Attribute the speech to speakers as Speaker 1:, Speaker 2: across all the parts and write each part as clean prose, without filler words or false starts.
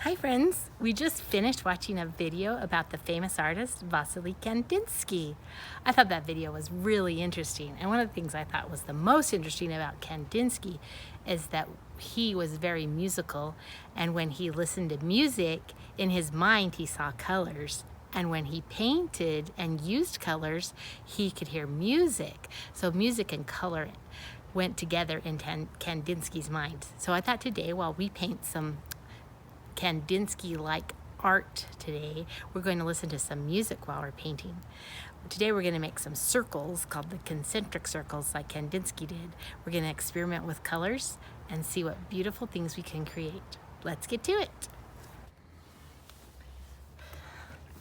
Speaker 1: Hi friends, we just finished watching a video about the famous artist Vasily Kandinsky. I thought that video was really interesting, and one of the things I thought was the most interesting about Kandinsky is that he was very musical, and when he listened to music, in his mind he saw colors, and when he painted and used colors, he could hear music. So music and color went together in Kandinsky's mind. So I thought today, while we paint some Kandinsky-like art today, we're going to listen to some music while we're painting. Today we're going to make some circles called the concentric circles like Kandinsky did. We're going to experiment with colors and see what beautiful things we can create. Let's get to it.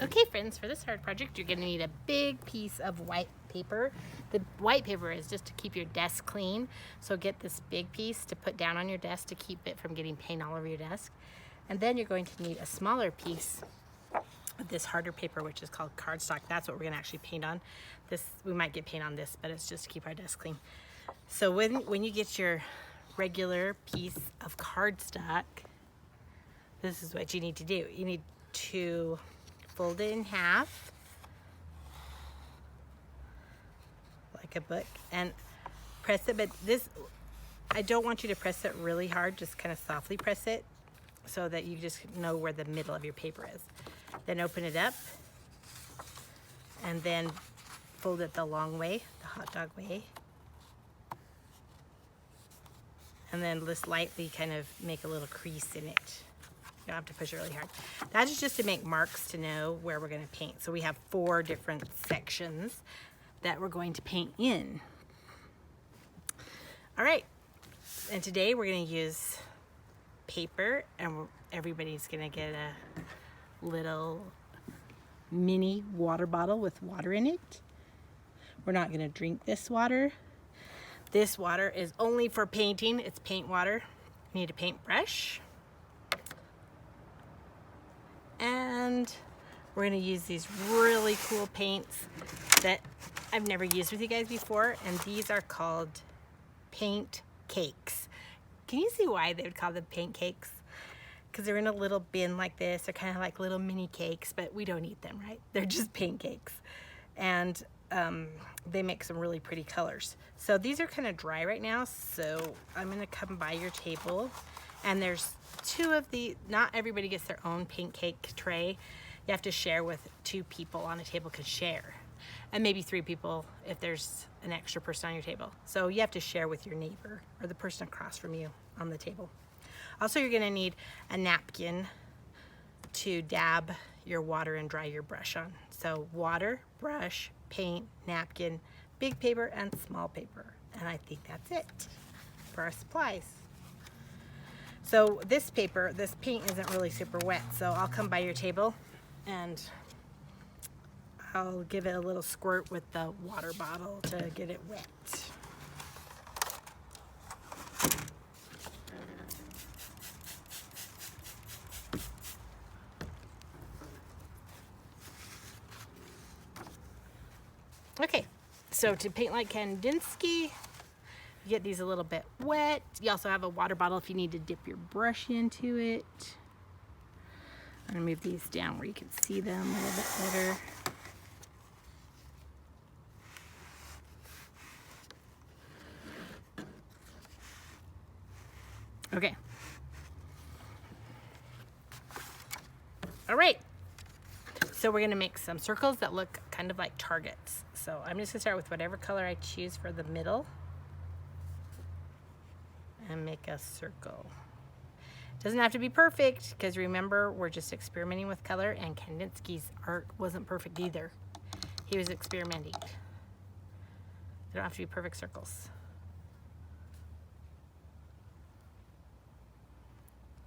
Speaker 1: Okay friends, for this art project you're going to need a big piece of white paper. The white paper is just to keep your desk clean, so get this big piece to put down on your desk to keep it from getting paint all over your desk. And then you're going to need a smaller piece of this harder paper, which is called cardstock. That's what we're gonna actually paint on. We might get paint on this, but it's just to keep our desk clean. So when you get your regular piece of cardstock, this is what you need to do. You need to fold it in half, like a book, and press it, but I don't want you to press it really hard, just kind of softly press it, so that you just know where the middle of your paper is. Then open it up and then fold it the long way, the hot dog way. And then just lightly kind of make a little crease in it. You don't have to push it really hard. That is just to make marks to know where we're gonna paint. So we have 4 different sections that we're going to paint in. All right, and today we're gonna use paper, and everybody's gonna get a little mini water bottle with water in it. We're not gonna drink this water. This water is only for painting. It's paint water. You need a paintbrush, and we're gonna use these really cool paints that I've never used with you guys before, and these are called paint cakes. Can you see why they would call them paint cakes? Because they're in a little bin like this. They're kind of like little mini cakes, but we don't eat them, right? They're just paint cakes. And they make some really pretty colors. So these are kind of dry right now, so I'm gonna come by your table, and there's 2 of the, not everybody gets their own paint cake tray. You have to share with 2 people on a table can share. And maybe 3 people if there's an extra person on your table. So you have to share with your neighbor or the person across from you on the table. Also, you're gonna need a napkin to dab your water and dry your brush on. So water, brush, paint, napkin, big paper, and small paper. And I think that's it for our supplies. So this paint isn't really super wet, so I'll come by your table and I'll give it a little squirt with the water bottle to get it wet. Okay, so to paint like Kandinsky, you get these a little bit wet. You also have a water bottle if you need to dip your brush into it. I'm gonna move these down where you can see them a little bit better. Okay. All right. So we're gonna make some circles that look kind of like targets. So I'm just gonna start with whatever color I choose for the middle and make a circle. Doesn't have to be perfect, because remember, we're just experimenting with color, and Kandinsky's art wasn't perfect either. He was experimenting. They don't have to be perfect circles.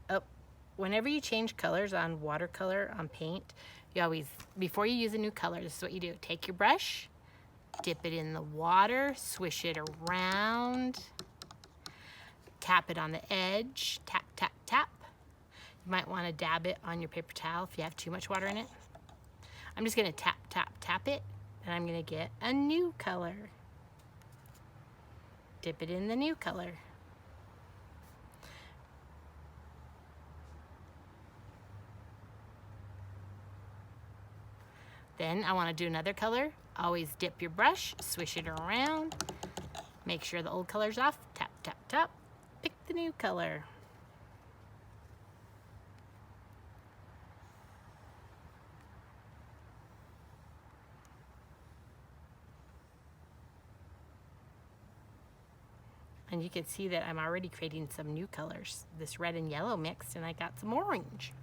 Speaker 1: Oh, whenever you change colors on watercolor, on paint, you always, before you use a new color, this is what you do. Take your brush, dip it in the water, swish it around, tap it on the edge, tap, tap, tap. You might want to dab it on your paper towel if you have too much water in it. I'm just gonna tap, tap, tap it, and I'm gonna get a new color. Dip it in the new color. Then I want to do another color. Always dip your brush, swish it around, make sure the old color's off, tap, tap, tap, pick the new color. And you can see that I'm already creating some new colors. This red and yellow mixed, and I got some orange.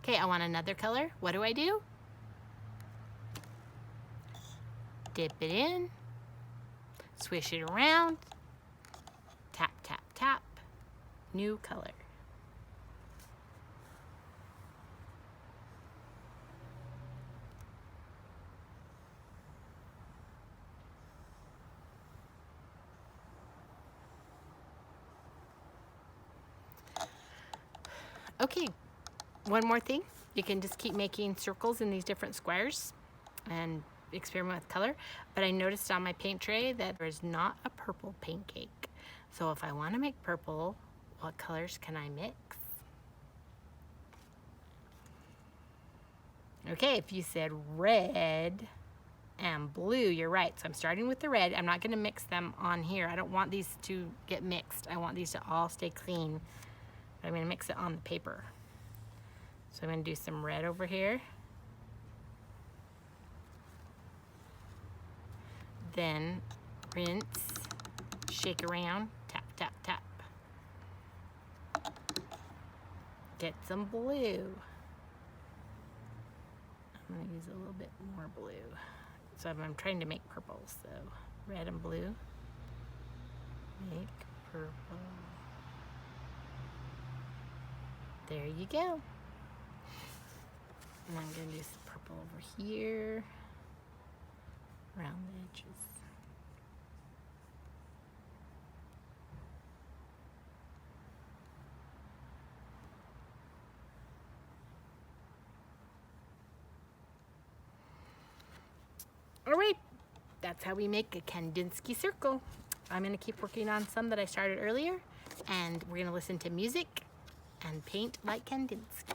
Speaker 1: Okay, I want another color. What do? Dip it in, swish it around, tap, tap, tap, new color. Okay, one more thing. You can just keep making circles in these different squares and experiment with color. But I noticed on my paint tray that there's not a purple paint cake. So if I want to make purple, what colors can I mix? Okay, if you said red and blue, you're right. So I'm starting with the red. I'm not going to mix them on here. I don't want these to get mixed. I want these to all stay clean. I'm going to mix it on the paper. So I'm going to do some red over here. Then rinse, shake around, tap, tap, tap. Get some blue. I'm going to use a little bit more blue. So I'm trying to make purple. So red and blue. Make purple. There you go. And I'm going to do some purple over here, around the edges. All right, that's how we make a Kandinsky circle. I'm going to keep working on some that I started earlier, and we're going to listen to music and paint like Kandinsky.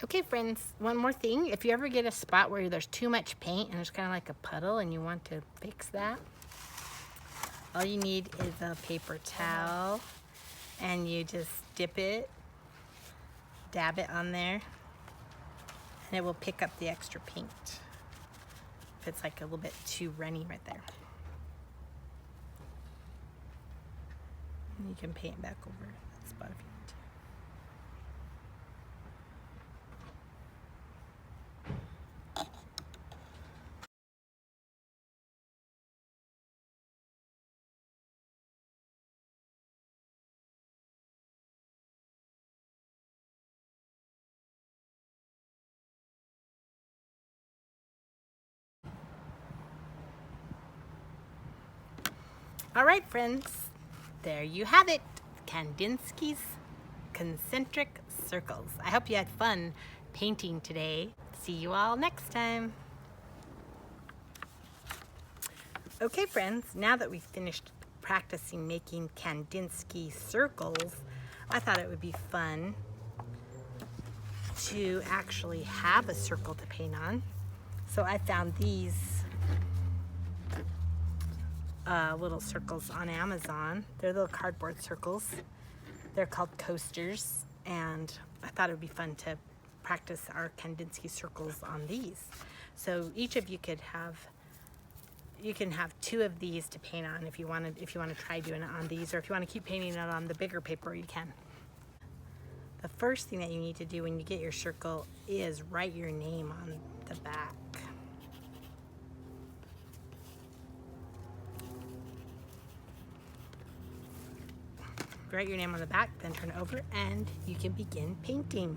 Speaker 1: Okay, friends, one more thing. If you ever get a spot where there's too much paint and there's kind of like a puddle and you want to fix that, all you need is a paper towel, and you just dip it, dab it on there, and it will pick up the extra paint if it's like a little bit too runny right there. And you can paint back over that spot if you want to. All right, friends, there you have it. Kandinsky's concentric circles. I hope you had fun painting today. See you all next time. Okay, friends, now that we've finished practicing making Kandinsky circles, I thought it would be fun to actually have a circle to paint on. So I found these little circles on Amazon. They're little cardboard circles. They're called coasters, and I thought it would be fun to practice our Kandinsky circles on these. So each of you could have, you can have 2 of these to paint on if you want to try doing it on these, or if you want to keep painting it on the bigger paper, you can. The first thing that you need to do when you get your circle is write your name on the back. Write your name on the back, then turn it over and you can begin painting.